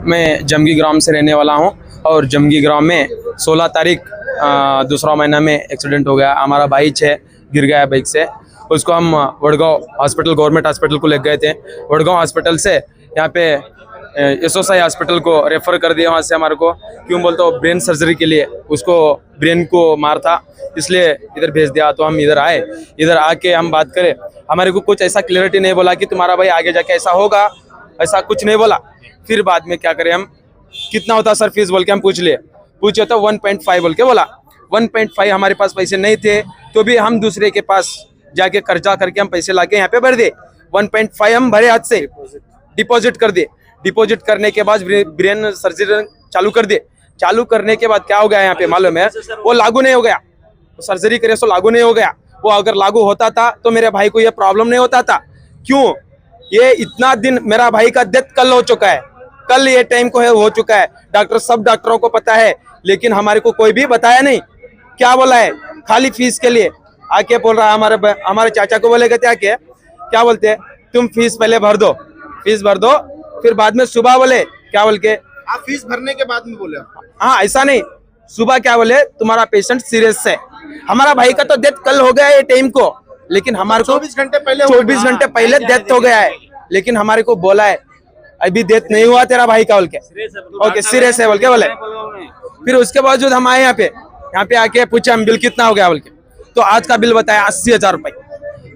मैं जमगी ग्राम से रहने वाला हूं और जमगी ग्राम में 16 तारीख दूसरा महीना में एक्सीडेंट हो गया। हमारा भाई गिर गया बाइक से। उसको हम वडगांव हॉस्पिटल, गवर्नमेंट हॉस्पिटल को ले गए थे। वडगांव हॉस्पिटल से यहाँ पे एसोसाई हॉस्पिटल को रेफर कर दिया। वहाँ से हमारे को क्यों बोलते हो ब्रेन सर्जरी के लिए, उसको ब्रेन को मार था इसलिए इधर भेज दिया। तो हम इधर आए, इधर आके हम बात करें। हमारे को कुछ ऐसा क्लियरिटी नहीं बोला कि तुम्हारा भाई आगे जाके ऐसा होगा, ऐसा कुछ नहीं बोला। फिर बाद में क्या करें हम, कितना होता सर फीस बोल के हम पूछे तो 1.5 बोल के बोला। 1.5 हमारे पास पैसे नहीं थे तो भी हम दूसरे के पास जाके कर्जा करके हम पैसे लाके यहाँ पे भर दे। 1.5 हम भरे हाथ से डिपॉजिट कर दे। डिपॉजिट करने के बाद ब्रेन सर्जरी चालू कर दे। चालू करने के बाद क्या हो गया यहाँ पे मालूम है, वो लागू नहीं हो गया। सर्जरी करे तो लागू नहीं हो गया। वो अगर लागू होता था तो मेरे भाई को ये प्रॉब्लम नहीं होता था। क्यों? ये इतना दिन मेरा भाई का डेथ कल हो चुका है, कल ये टाइम को हो चुका है। डॉक्टर सब डॉक्टरों को पता है, लेकिन हमारे को कोई भी बताया नहीं। क्या बोला है, खाली फीस के लिए आके बोल रहा है। हमारे चाचा को बोलेगा क्या बोलते हैं, तुम फीस पहले भर दो, फीस भर दो, फिर बाद में सुबह बोले क्या बोल के आप फीस भरने के बाद में बोले। हाँ ऐसा नहीं, सुबह क्या बोले तुम्हारा पेशेंट सीरियस है। हमारा भाई का तो डेथ कल हो गया है टाइम को, लेकिन हमारे को 24 घंटे पहले डेथ हो गया है। लेकिन हमारे को बोला है अभी डेथ नहीं हुआ तेरा भाई का बोल के, ओके सीरियस है बोल के बोले। फिर उसके बावजूद हम आए यहाँ पे आके पूछा हम बिल कितना हो गया बोल के। तो आज का बिल बताया 80,000 रुपए।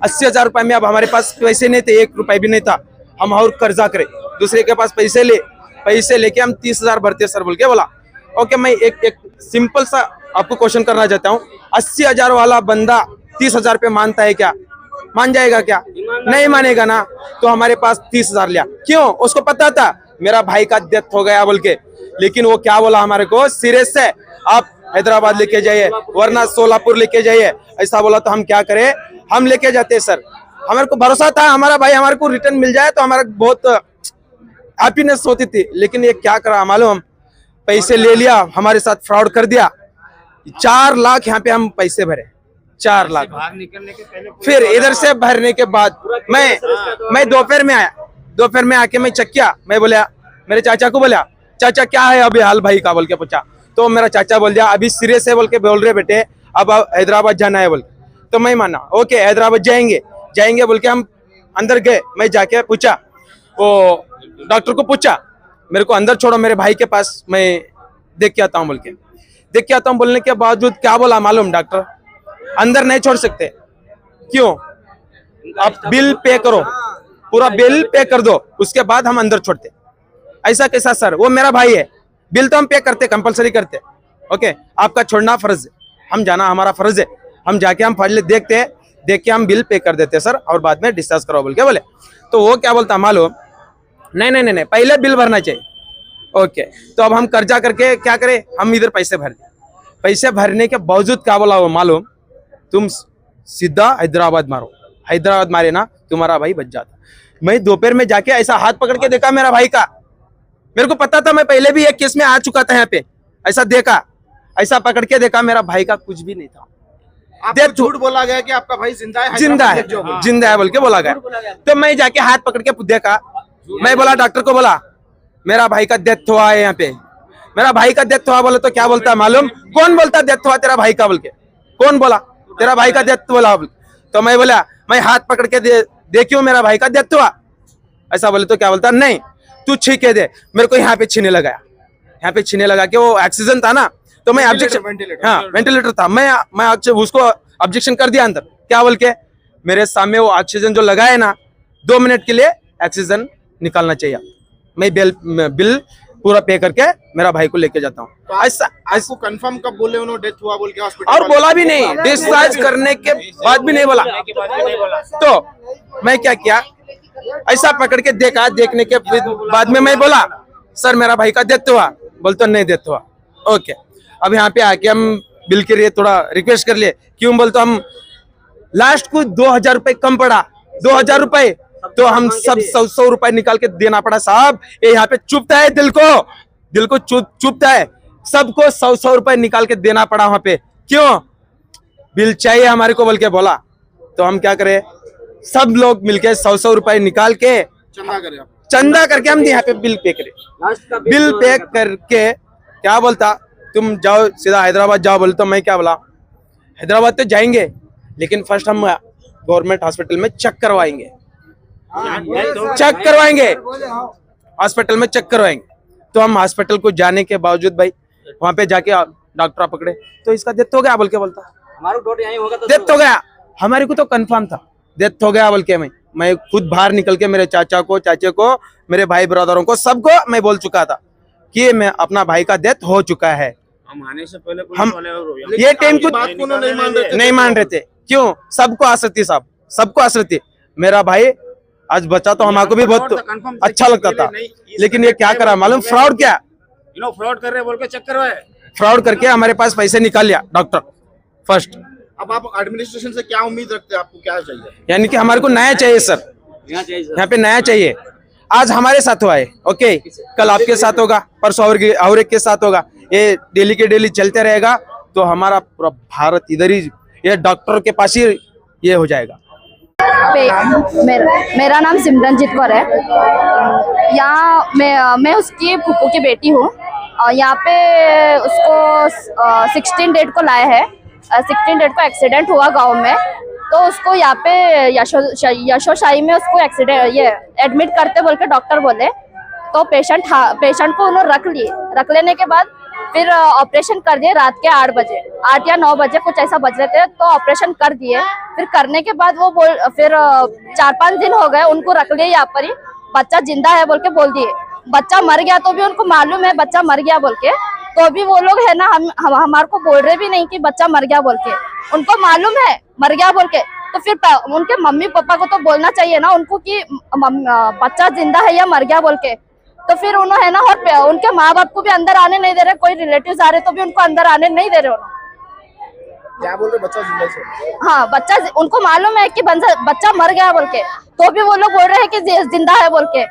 80,000 रुपए में अब हमारे पास पैसे नहीं थे, 1 रुपए भी नहीं था। हम और कर्जा करे, दूसरे के पास पैसे लेके हम 30,000 भरते सर बोल के बोला। ओके, मैं एक सिंपल सा आपको क्वेश्चन करना चाहता हूँ। 80,000 वाला बंदा 30,000 पे मानता है क्या? मान जाएगा क्या? नहीं मानेगा ना। तो हमारे पास 30,000 लिया। क्यों? उसको पता था मेरा भाई का डेथ हो गया बोल के। लेकिन वो क्या बोला हमारे को, सीरियस है आप हैदराबाद लेके जाइए वरना सोलापुर लेके जाइए, ऐसा बोला। तो हम क्या करें, हम लेके जाते सर। हमारे को भरोसा था हमारा भाई हमारे को रिटर्न मिल जाए तो हमारा बहुत हैप्पीनेस होती थी। लेकिन ये क्या करा मालूम, पैसे ले लिया, हमारे साथ फ्रॉड कर दिया। 4 लाख यहाँ पे हम पैसे भरे, 4 लाख। बाहर निकलने के पहले फिर इधर से भरने के बाद मैं दोपहर में आया। दोपहर में आके मैं चेक किया, मैं बोला मेरे चाचा को बोला चाचा क्या है अभी हाल भाई का बोल के पूछा। तो मेरा चाचा बोल दिया अभी सीरियस है बोल के बोल रहे बेटे, अब हैदराबाद जाना है बोल। तो मैं माना ओके हैदराबाद जाएंगे बोल के हम अंदर गए। मैं जाके पूछा, वो डॉक्टर को पूछा मेरे को अंदर छोड़ो मेरे भाई के पास, मैं देख के आता हूँ बोल के। देख के आता हूँ बोलने के बावजूद क्या बोला मालूम, डॉक्टर अंदर नहीं छोड़ सकते। क्यों? आप बिल पे करो, पूरा बिल पे कर दो, उसके बाद हम अंदर छोड़ते। ऐसा कैसा सर, वो मेरा भाई है, बिल तो हम पे करते, कंपलसरी करते। ओके, आपका छोड़ना फर्ज है, हम जाना हमारा फर्ज है। हम जाके हम फाइल देखते, देख के हम बिल पे कर देते सर, और बाद में डिस्चार्ज करो बोल के बोले। तो वो क्या बोलता मालूम, नहीं पहले बिल भरना चाहिए। ओके, तो अब हम कर्जा करके क्या करें, हम इधर पैसे भर दिए। पैसे भरने के बावजूद क्या बोला वो मालूम, तुम सीधा हैदराबाद मारो, हैदराबाद मारे ना तुम्हारा भाई बच जाता। मैं दोपहर में जाके ऐसा हाथ पकड़ के देखा मेरा भाई का, मेरे को पता था मैं पहले भी एक केस में आ चुका था यहाँ पे, ऐसा देखा। ऐसा पकड़ के देखा मेरा भाई का कुछ भी नहीं था, आपको झूठ बोला गया कि आपका भाई जिंदा है, जिंदा है, जो बोला। जिंदा है बोल के बोला गया। तो मैं जाके हाथ पकड़ के देखा, मैं बोला डॉक्टर को बोला मेरा भाई का डेथ हुआ है यहाँ पे, मेरा भाई का डेथ हुआ। बोले तो क्या बोलता है मालूम? कौन बोलता डेथ हुआ तेरा भाई का बोल के? कौन बोला तेरा भाई का डेथ बोला? तो मैं बोला मैं हाथ पकड़ के देखियो मेरा भाई का डेथ हुआ। ऐसा बोले तो क्या बोलता? नहीं तू छीके दे। मेरे को यहाँ पे छीने लगाया, यहाँ पे छीने लगा के वो ऑक्सीजन था ना, तो मैं ऑब्जेक्शन, हाँ वेंटिलेटर था, मैं उसको ऑब्जेक्शन कर दिया अंदर। क्या बोल के? मेरे सामने वो ऑक्सीजन जो लगाए ना 2 मिनट के लिए ऑक्सीजन निकालना चाहिए। मैं बिल पूरा पे करके मेरा भाई को लेके जाता हूँ। ऐसा आपको कंफर्म कब बोले उन्होंने डेथ हुआ बोल के हॉस्पिटल? और बोला भी नहीं, डिस्चार्ज करने के बाद भी नहीं बोला। तो मैं क्या किया, ऐसा पकड़ के देखा, देखने के बाद में मैं बोला सर मेरा भाई का डेथ हुआ। बोलते नहीं डेथ हुआ। ओके, अब यहाँ पे आके हम बिल के लिए थोड़ा रिक्वेस्ट कर लिए। क्यों बोलते हम लास्ट को 2000 रुपए कम पड़ा, 2000 रुपए तो हम सब 100 रुपए निकाल के देना पड़ा। साहब ये यहाँ पे चुभता है, दिल को चुभता है। सबको 100 रुपए निकाल के देना पड़ा वहां पे। क्यों? बिल चाहिए हमारे को बोल के बोला। तो हम क्या करें, सब लोग मिलके 100 रुपए निकाल के चंदा करके हम यहाँ पे बिल पे करे। बिल पे करके क्या बोलता, तुम जाओ सीधा हैदराबाद जाओ। बोले तो मैं क्या बोला, हैदराबाद तो जाएंगे लेकिन फर्स्ट हम गवर्नमेंट हॉस्पिटल में चेक करवाएंगे, हॉस्पिटल में चेक करवाएंगे। तो हम हॉस्पिटल को जाने के बावजूद भाई वहां पे जाके डॉक्टर पकड़े तो इसका डेथ हो गया बोल के बोलता, डेथ हो गया। हमारे को तो कंफर्म था डेथ हो गया बोल के। मैं खुद बाहर निकल के मेरे चाचा को, चाचे को, मेरे भाई ब्रदरों को, सबको मैं बोल चुका था कि मैं अपना भाई का डेथ हो चुका है। हम आने से पहले हम ये टाइम को नहीं मान रहे थे। क्यों? सबको आसती साहब, सबको आसती। मेरा भाई आज बचा तो हमारे को भी बहुत अच्छा लगता था, लेकिन ये क्या करा मालूम? फ्रॉड किया, फ्रॉड कर रहे बोल के चेक करवाए, फ्रॉड करके हमारे पास पैसे निकाल लिया डॉक्टर फर्स्ट। अब आप एडमिनिस्ट्रेशन से क्या उम्मीद रखते हैं? आपको क्या चाहिए? यानी कि हमारे को नया चाहिए सर, यहाँ पे नया चाहिए। आज हमारे साथ हुआ है, ओके, कल आपके साथ होगा, परसों और एक के साथ होगा। ये डेली के डेली चलते रहेगा तो हमारा पूरा भारत इधर ही ये डॉक्टर के पास ही ये हो जाएगा। मेरा नाम सिमरनजीत कौर है। यहाँ मैं उसकी फूफू की बेटी हूँ। यहाँ पे उसको 16 डेट को लाया है। 16 डेट को एक्सीडेंट हुआ गांव में, तो उसको यहाँ पे यशोशाही में उसको एक्सीडेंट ये एडमिट करते बोल के डॉक्टर बोले। तो पेशेंट को उन्होंने रख लेने के बाद फिर ऑपरेशन कर दिए रात के 8 बजे, 8 या 9 बजे कुछ ऐसा बज रहे थे। तो ऑपरेशन कर दिए। फिर करने के बाद वो फिर 4-5 दिन हो गए उनको रख लिए यहाँ पर ही। बच्चा जिंदा है बोल के बोल दिए। बच्चा मर गया तो भी उनको मालूम है बच्चा मर गया बोल के, तो भी वो लोग है ना हमारे को बोल रहे भी नहीं कि बच्चा मर गया बोल के। उनको मालूम है मर गया बोल के, तो फिर उनके मम्मी पापा को तो बोलना चाहिए ना उनको कि बच्चा जिंदा है या मर गया बोल के। तो फिर उन्होंने है ना, और उनके माँ बाप को भी अंदर आने नहीं दे रहे। कोई रिलेटिव्स आ रहे तो भी उनको अंदर आने नहीं दे रहे उन्होंने। क्या बोल रहे? बच्चा जिंदा है? हाँ, बच्चा, उनको मालूम है कि बच्चा मर गया बोल के, तो भी वो लोग बोल रहे हैं कि जिंदा है बोल के।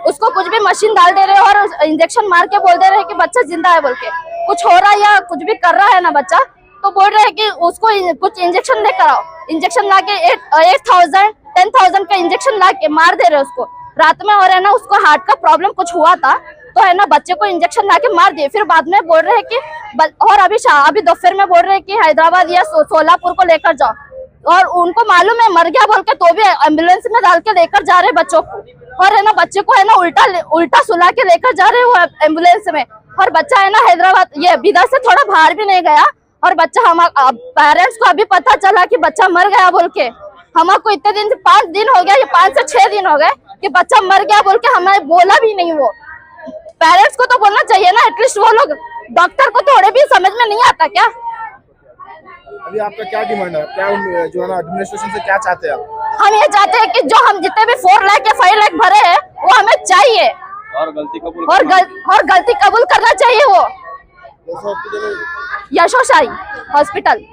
उसको कुछ भी मशीन डाल दे रहे और इंजेक्शन मार के बोल दे रहे हैं कि बच्चा जिंदा है बोल के। कुछ हो रहा है या कुछ भी कर रहा है ना बच्चा, तो बोल रहे हैं कि उसको कुछ इंजेक्शन ले कराओ। इंजेक्शन ला के 8,000 10,000 का इंजेक्शन ला के मार दे रहे उसको रात में। और है ना उसको हार्ट का प्रॉब्लम कुछ हुआ था, तो है ना बच्चे को इंजेक्शन ला के मार दिए। फिर बाद में बोल रहे हैं कि और अभी दोपहर में बोल रहे हैं कि हैदराबाद या सोलापुर को लेकर जाओ। और उनको मालूम है मर गया बोल के, तो भी एम्बुलेंस में डाल के लेकर जा रहे बच्चों को। और है ना बच्चे को है ना उल्टा सुला के लेकर जा रहे वो एम्बुलेंस में। और बच्चा है ना हैदराबाद ये बिदा से थोड़ा बाहर भी नहीं गया। और बच्चा पेरेंट्स को अभी पता चला कि बच्चा मर गया बोल के। हमको इतने दिन 5 दिन हो गया, ये 5 से 6 दिन हो गए कि बच्चा मर गया बोल के हमें बोला भी नहीं। वो पेरेंट्स को तो बोलना चाहिए ना एटलीस्ट। वो लोग डॉक्टर को थोड़े भी समझ में नहीं आता क्या? अभी आपका क्या डिमांड है? क्या जो है ना एडमिनिस्ट्रेशन से क्या चाहते हैं आप? हम ये चाहते हैं कि जो हम जितने भी 4 लाख या 5 लाख भरे हैं वो हमें चाहिए, और गलती कबूल और गलती कबूल करना चाहिए। वो यशोशाही हॉस्पिटल